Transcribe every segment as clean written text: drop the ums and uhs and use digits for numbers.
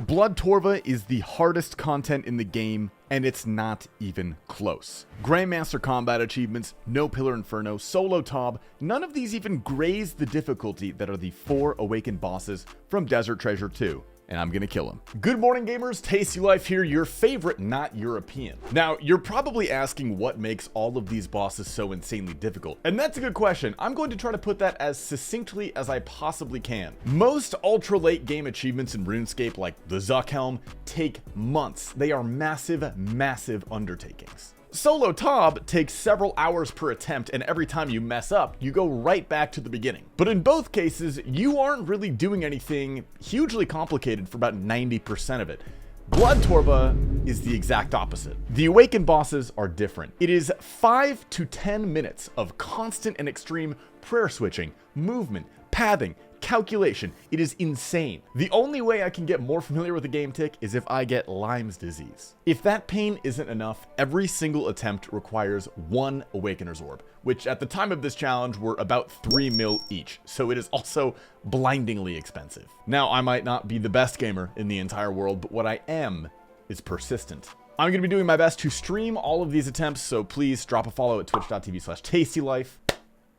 Blorva is the hardest content in the game, and it's not even close. Grandmaster combat achievements, no Pillar Inferno, solo Tob, none of these even graze the difficulty that are the 4 awakened bosses from Desert Treasure 2. And I'm gonna kill him. Good morning, gamers. TastyLife here, your favorite not European. Now, you're probably asking what makes all of these bosses so insanely difficult. And that's a good question. I'm going to try to put that as succinctly as I possibly can. Most ultra late game achievements in RuneScape, like the Zuck Helm, take months. They are massive, massive undertakings. Solo Tob takes several hours per attempt, and every time you mess up, you go right back to the beginning. But in both cases, you aren't really doing anything hugely complicated for about 90% of it. Blorva is the exact opposite. The awakened bosses are different. It is 5 to 10 minutes of constant and extreme prayer switching, movement, pathing, calculation. It is insane. The only way I can get more familiar with the game tick is if I get Lyme's disease. If that pain isn't enough, every single attempt requires 1 Awakener's Orb, which at the time of this challenge were about 3 mil each, so it is also blindingly expensive. Now, I might not be the best gamer in the entire world, but what I am is persistent. I'm going to be doing my best to stream all of these attempts, so please drop a follow at twitch.tv/TastyLife,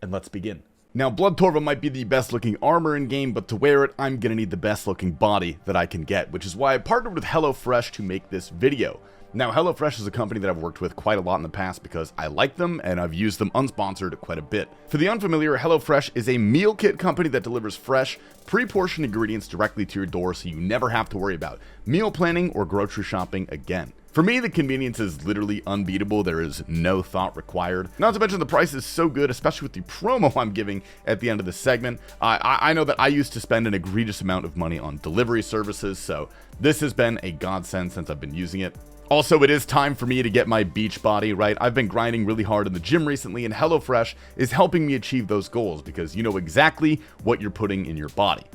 and let's begin. Now, Blorva might be the best looking armor in game, but to wear it, I'm gonna need the best looking body that I can get, which is why I partnered with HelloFresh to make this video. Now, HelloFresh is a company that I've worked with quite a lot in the past because I like them and I've used them unsponsored quite a bit. For the unfamiliar, HelloFresh is a meal kit company that delivers fresh, pre-portioned ingredients directly to your door so you never have to worry about meal planning or grocery shopping again. For me, the convenience is literally unbeatable. There is no thought required. Not to mention the price is so good, especially with the promo I'm giving at the end of the segment. I know that I used to spend an egregious amount of money on delivery services, so this has been a godsend since I've been using it. Also, it is time for me to get my beach body, right? I've been grinding really hard in the gym recently, and HelloFresh is helping me achieve those goals because you know exactly what you're putting in your body.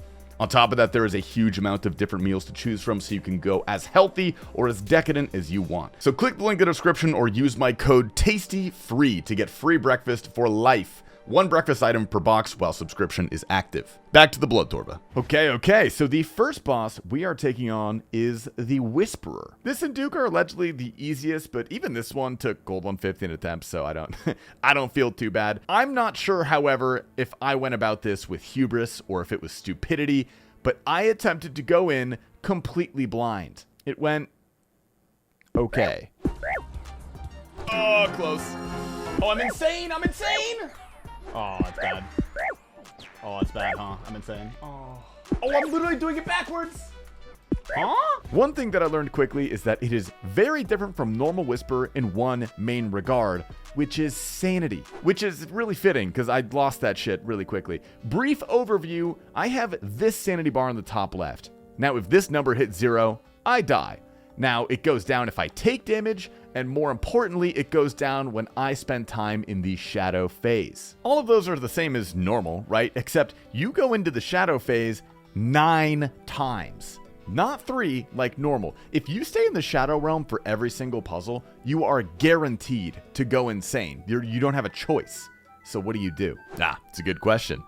On top of that, there is a huge amount of different meals to choose from, so you can go as healthy or as decadent as you want. So click the link in the description or use my code TASTYFREE to get free breakfast for life. 1 breakfast item per box while subscription is active. Back to the Blorva. Okay, so the first boss we are taking on is the Whisperer. This and Duke are allegedly the easiest, but even this one took gold 150 in attempts, so I don't feel too bad. I'm not sure, however, if I went about this with hubris or if it was stupidity, but I attempted to go in completely blind. It went okay. Oh, close. Oh, I'm insane! Oh, it's bad. Oh, it's bad, huh? I'm insane. Oh, I'm literally doing it backwards. Huh? One thing that I learned quickly is that it is very different from normal Whisper in one main regard, which is sanity, which is really fitting because I lost that shit really quickly. Brief overview, I have this sanity bar on the top left. Now, if this number hits 0, I die. Now, it goes down if I take damage, and more importantly, it goes down when I spend time in the shadow phase. All of those are the same as normal, right? Except you go into the shadow phase 9 times. Not 3 like normal. If you stay in the shadow realm for every single puzzle, you are guaranteed to go insane. You don't have a choice. So what do? It's a good question.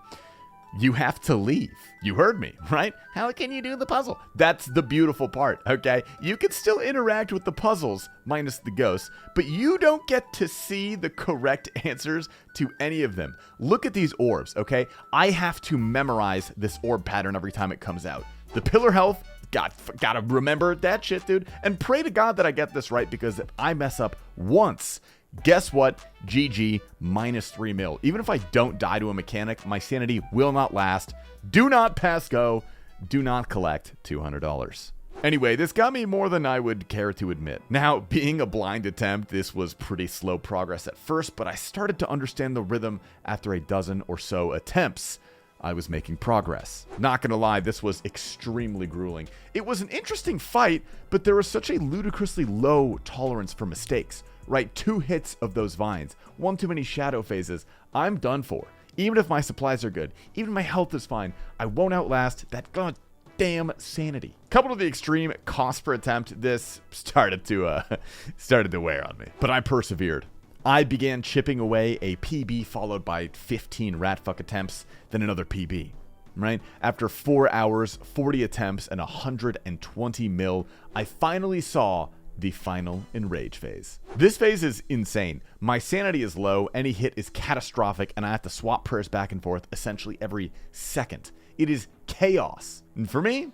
You have to leave. You heard me, right? How can you do the puzzle? That's the beautiful part, okay? You can still interact with the puzzles, minus the ghosts, but you don't get to see the correct answers to any of them. Look at these orbs, okay? I have to memorize this orb pattern every time it comes out. The pillar health, gotta remember that shit, dude. And pray to God that I get this right, because if I mess up once, guess what? GG, minus 3 mil. Even if I don't die to a mechanic, my sanity will not last. Do not pass go. Do not collect $200. Anyway, this got me more than I would care to admit. Now, being a blind attempt, this was pretty slow progress at first, but I started to understand the rhythm after a dozen or so attempts. I was making progress. Not gonna lie, this was extremely grueling. It was an interesting fight, but there was such a ludicrously low tolerance for mistakes. Right, 2 hits of those vines, 1 too many shadow phases, I'm done for. Even if my supplies are good, even if my health is fine, I won't outlast that goddamn sanity. Coupled with the extreme cost per attempt, this started to wear on me. But I persevered. I began chipping away a PB followed by 15 ratfuck attempts, then another PB. right? After 4 hours, 40 attempts, and 120 mil, I finally saw the final enrage phase. This phase is insane. My sanity is low, any hit is catastrophic, and I have to swap prayers back and forth essentially every second. It is chaos. And for me,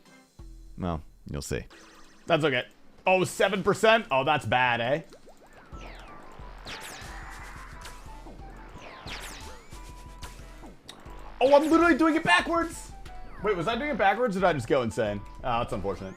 well, you'll see. That's okay. Oh, 7%? Oh, that's bad, eh? Oh, I'm literally doing it backwards. Wait, was I doing it backwards or did I just go insane? Oh, that's unfortunate.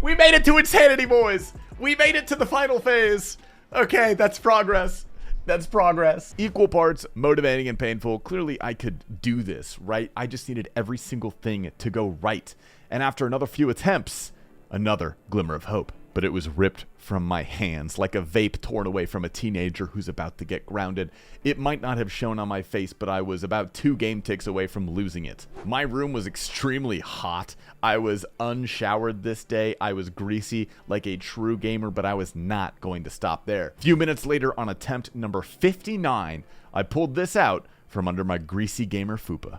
We made it to insanity, boys. We made it to the final phase. Okay, that's progress. That's progress. Equal parts motivating and painful. Clearly, I could do this, right? I just needed every single thing to go right. And after another few attempts, another glimmer of hope. But it was ripped from my hands like a vape torn away from a teenager who's about to get grounded. It might not have shown on my face, but I was about 2 game ticks away from losing it. My room was extremely hot. I was unshowered this day. I was greasy like a true gamer, but I was not going to stop there. A few minutes later, on attempt number 59, I pulled this out from under my greasy gamer fupa.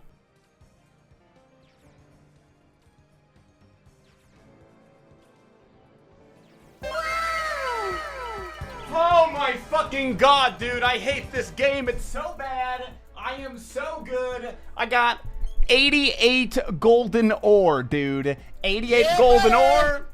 Oh my fucking god, dude. I hate this game. It's so bad. I am so good. I got 88 golden ore, dude. 88 golden ore.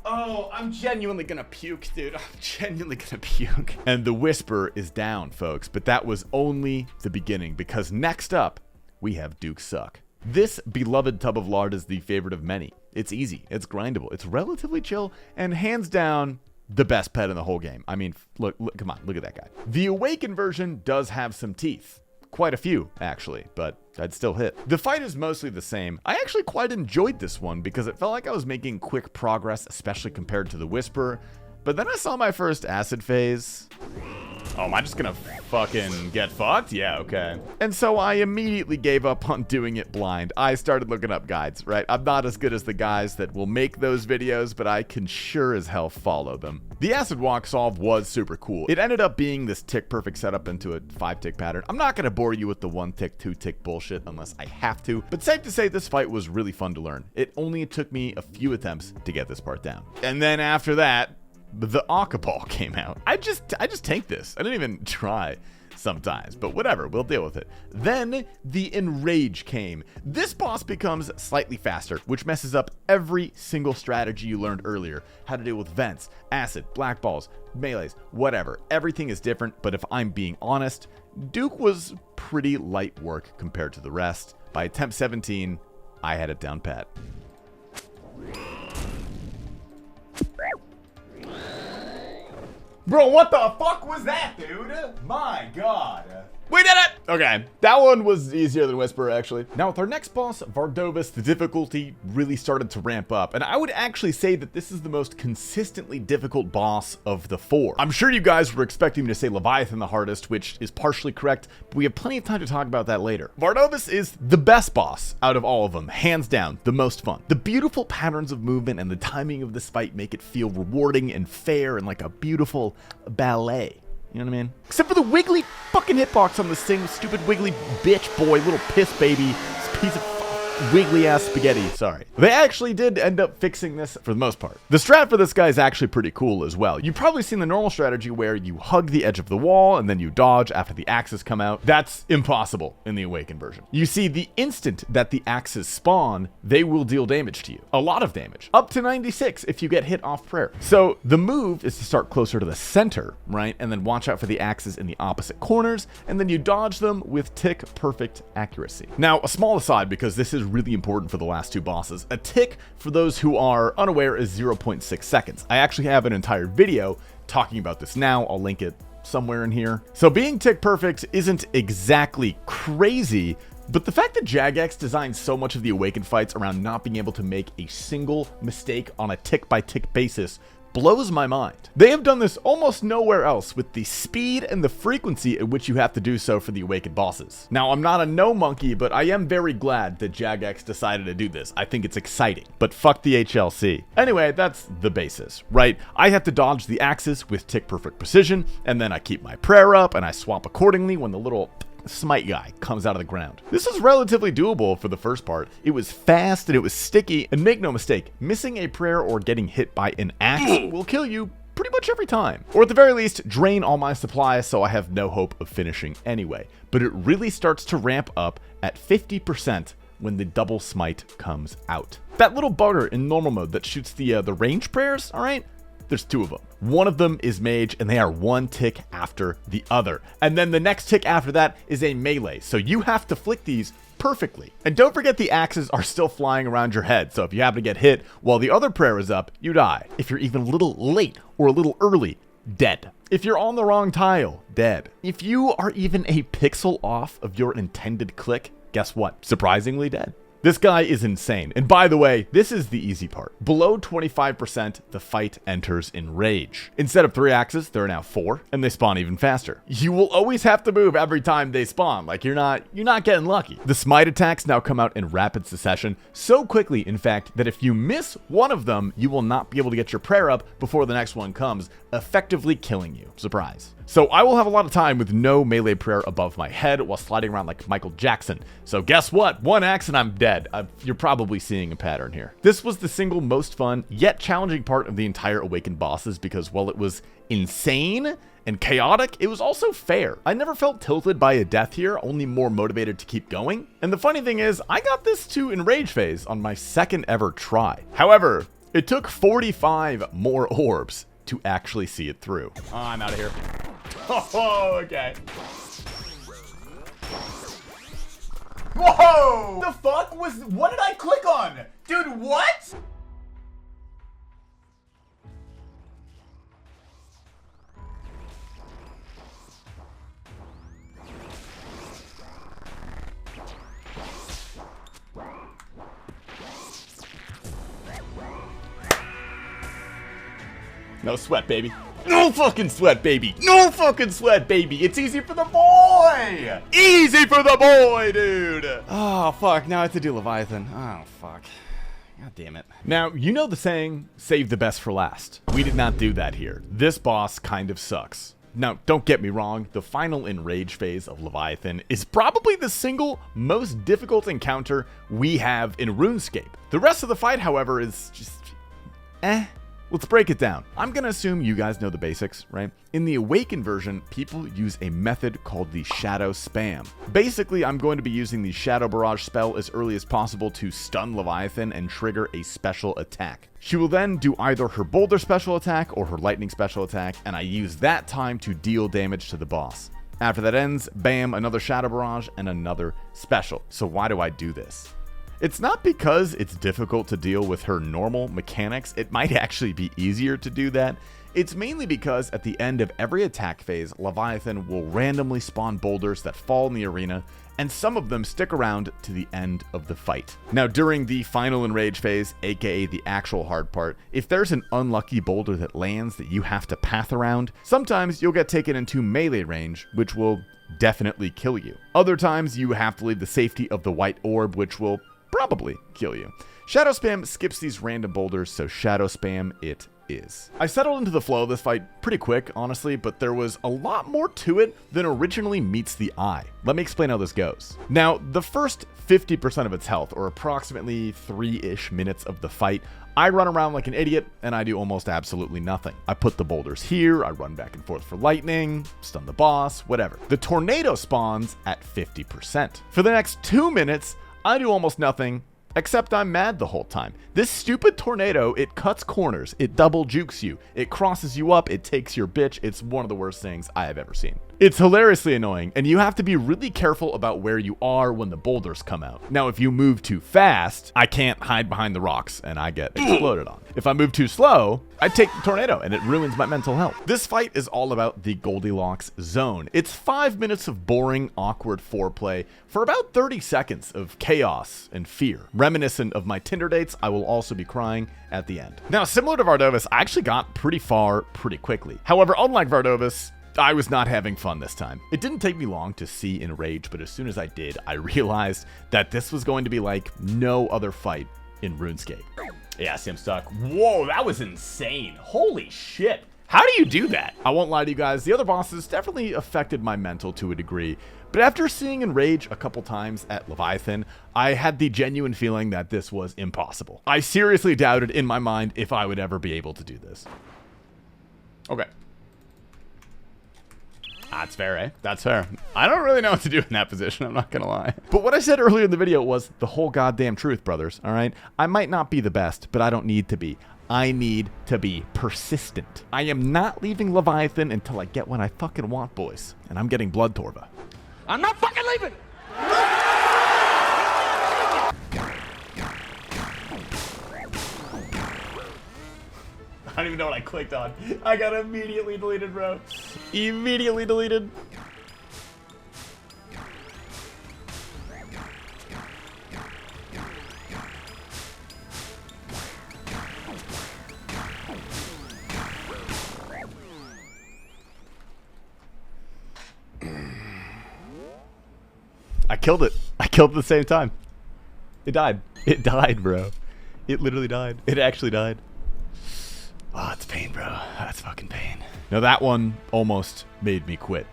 Oh, I'm genuinely gonna puke, dude. I'm genuinely gonna puke. And the whisper is down, folks. But that was only the beginning, because next up, we have Duke Suck. This beloved tub of lard is the favorite of many. It's easy. It's grindable. It's relatively chill. And hands down, the best pet in the whole game. I mean, look, come on, look at that guy. The Awakened version does have some teeth. Quite a few, actually, but I'd still hit. The fight is mostly the same. I actually quite enjoyed this one because it felt like I was making quick progress, especially compared to the Whisper. But then I saw my first acid phase. Oh, am I just gonna fucking get fucked? Yeah, okay. And so I immediately gave up on doing it blind. I started looking up guides, right? I'm not as good as the guys that will make those videos, but I can sure as hell follow them. The acid walk solve was super cool. It ended up being this tick perfect setup into a 5-tick pattern. I'm not gonna bore you with the 1-tick, 2-tick bullshit unless I have to, but safe to say this fight was really fun to learn. It only took me a few attempts to get this part down. And then after that, the Akka Ball came out. I just tanked this. I didn't even try sometimes, but whatever, we'll deal with it. Then the Enrage came. This boss becomes slightly faster, which messes up every single strategy you learned earlier. How to deal with vents, acid, black balls, melees, whatever. Everything is different, but if I'm being honest, Duke was pretty light work compared to the rest. By attempt 17, I had it down pat. Bro, what the fuck was that, dude? My god. We did it! Okay, that one was easier than Whisper, actually. Now, with our next boss, Vovas, the difficulty really started to ramp up. And I would actually say that this is the most consistently difficult boss of the 4. I'm sure you guys were expecting me to say Leviathan the hardest, which is partially correct, but we have plenty of time to talk about that later. Vovas is the best boss out of all of them, hands down, the most fun. The beautiful patterns of movement and the timing of this fight make it feel rewarding and fair and like a beautiful ballet. You know what I mean? Except for the wiggly fucking hitbox on this thing, stupid wiggly bitch boy, little piss baby, this piece of wiggly ass spaghetti. Sorry. They actually did end up fixing this for the most part. The strat for this guy is actually pretty cool as well. You've probably seen the normal strategy where you hug the edge of the wall and then you dodge after the axes come out. That's impossible in the Awakened version. You see, the instant that the axes spawn, they will deal damage to you. A lot of damage. Up to 96 if you get hit off prayer. So the move is to start closer to the center, right? And then watch out for the axes in the opposite corners, and then you dodge them with tick perfect accuracy. Now, a small aside, because this is really important for the last 2 bosses. A tick, for those who are unaware, is 0.6 seconds. I actually have an entire video talking about this now. I'll link it somewhere in here. So being tick perfect isn't exactly crazy, but the fact that Jagex designed so much of the Awakened fights around not being able to make a single mistake on a tick-by-tick basis blows my mind. They have done this almost nowhere else with the speed and the frequency at which you have to do so for the Awakened bosses. Now, I'm not a no monkey, but I am very glad that Jagex decided to do this. I think it's exciting, but fuck the HLC. Anyway, that's the basis, right? I have to dodge the axes with tick perfect precision, and then I keep my prayer up and I swap accordingly when the little smite guy comes out of the ground. This is relatively doable for the first part. It was fast and it was sticky, and make no mistake, missing a prayer or getting hit by an axe will kill you pretty much every time. Or at the very least, drain all my supplies so I have no hope of finishing anyway. But it really starts to ramp up at 50% when the double smite comes out. That little bugger in normal mode that shoots the range prayers, alright? There's 2 of them. One of them is mage, and they are 1 tick after the other. And then the next tick after that is a melee, so you have to flick these perfectly. And don't forget the axes are still flying around your head, so if you happen to get hit while the other prayer is up, you die. If you're even a little late or a little early, dead. If you're on the wrong tile, dead. If you are even a pixel off of your intended click, guess what? Surprisingly dead. This guy is insane. And by the way, this is the easy part. Below 25%, the fight enters in rage. Instead of 3 axes, there are now 4, and they spawn even faster. You will always have to move every time they spawn. Like, you're not getting lucky. The smite attacks now come out in rapid succession, so quickly, in fact, that if you miss one of them, you will not be able to get your prayer up before the next one comes, effectively killing you. Surprise. So I will have a lot of time with no melee prayer above my head while sliding around like Michael Jackson. So guess what? 1 axe and I'm dead. You're probably seeing a pattern here. This was the single most fun yet challenging part of the entire Awakened bosses because while it was insane and chaotic, it was also fair. I never felt tilted by a death here, only more motivated to keep going. And the funny thing is, I got this to Enrage phase on my 2nd ever try. However, it took 45 more orbs to actually see it through. Oh, I'm out of here. Oh, okay. Whoa! The fuck was, what did I click on? Dude, what? No sweat, baby. No fucking sweat, baby. No fucking sweat, baby. It's easy for the boy. Easy for the boy, dude. Oh, fuck. Now I have to do Leviathan. Oh, fuck. God damn it. Now, you know the saying, save the best for last. We did not do that here. This boss kind of sucks. Now, don't get me wrong, the final Enrage phase of Leviathan is probably the single most difficult encounter we have in RuneScape. The rest of the fight, however, is just Let's break it down. I'm gonna assume you guys know the basics, right? In the Awakened version, people use a method called the Shadow Spam. Basically, I'm going to be using the Shadow Barrage spell as early as possible to stun Leviathan and trigger a special attack. She will then do either her Boulder special attack or her Lightning special attack, and I use that time to deal damage to the boss. After that ends, bam, another Shadow Barrage and another special. So why do I do this? It's not because it's difficult to deal with her normal mechanics. It might actually be easier to do that. It's mainly because at the end of every attack phase, Leviathan will randomly spawn boulders that fall in the arena, and some of them stick around to the end of the fight. Now, during the final Enrage phase, aka the actual hard part, if there's an unlucky boulder that lands that you have to path around, sometimes you'll get taken into melee range, which will definitely kill you. Other times, you have to leave the safety of the white orb, which will probably kill you. Shadow Spam skips these random boulders, so Shadow Spam it is. I settled into the flow of this fight pretty quick, honestly, but there was a lot more to it than originally meets the eye. Let me explain how this goes. Now, the first 50% of its health, or approximately 3-ish minutes of the fight, I run around like an idiot, and I do almost absolutely nothing. I put the boulders here, I run back and forth for lightning, stun the boss, whatever. The tornado spawns at 50%. For the next 2 minutes, I do almost nothing, except I'm mad the whole time. This stupid tornado, it cuts corners, it double jukes you, it crosses you up, it takes your bitch. It's one of the worst things I have ever seen. It's hilariously annoying, and you have to be really careful about where you are when the boulders come out. Now, if you move too fast, I can't hide behind the rocks, and I get exploded on. If I move too slow, I take the tornado, and it ruins my mental health. This fight is all about the Goldilocks zone. It's 5 minutes of boring, awkward foreplay for about 30 seconds of chaos and fear. Reminiscent of my Tinder dates, I will also be crying at the end. Now, similar to Vardovis, I actually got pretty far pretty quickly. However, unlike Vardovis, I was not having fun this time. It didn't take me long to see Enrage, but as soon as I did, I realized that this was going to be like no other fight in RuneScape. Yeah, see, I'm stuck. Whoa, that was insane. Holy shit. How do you do that? I won't lie to you guys, the other bosses definitely affected my mental to a degree, but after seeing Enrage a couple times at Leviathan, I had the genuine feeling that this was impossible. I seriously doubted in my mind if I would ever be able to do this. Okay. That's fair, eh? That's fair. I don't really know what to do in that position, I'm not gonna lie. But what I said earlier in the video was the whole goddamn truth, brothers, all right? I might not be the best, but I don't need to be. I need to be persistent. I am not leaving Leviathan until I get what I fucking want, boys. And I'm getting Blorva. I'm not fucking leaving! I don't even know what I clicked on. I got immediately deleted, bro. Immediately deleted. I killed it. I killed it at the same time. It died. It died, bro. It literally died. It actually died. Oh, it's pain, bro. That's fucking pain. Now that one almost made me quit.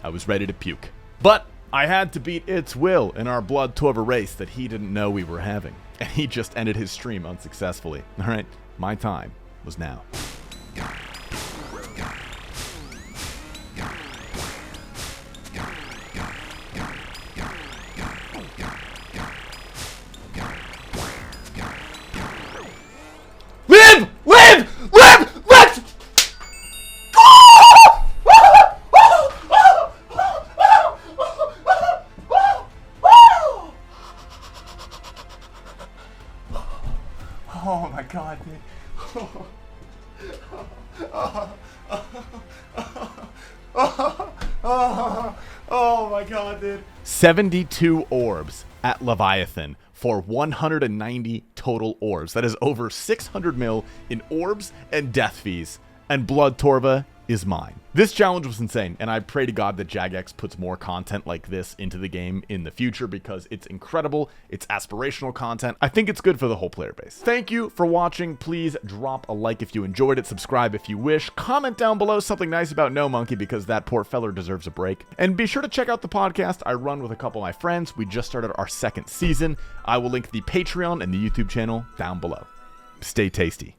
I was ready to puke. But I had to beat its will in our Blorva race that he didn't know we were having. And he just ended his stream unsuccessfully. Alright, my time was now. Live! Live! Live! Let's... Oh my god, dude. Oh my god, dude. 72 orbs at Leviathan for 190 total orbs. That is over 600 mil in orbs and death fees. And Blorva is mine. This challenge was insane, and I pray to God that Jagex puts more content like this into the game in the future because it's incredible, it's aspirational content. I think it's good for the whole player base. Thank you for watching. Please drop a like if you enjoyed it, subscribe if you wish, comment down below something nice about No Monkey because that poor feller deserves a break. And be sure to check out the podcast I run with a couple of my friends. We just started our 2nd season. I will link the Patreon and the YouTube channel down below. Stay tasty.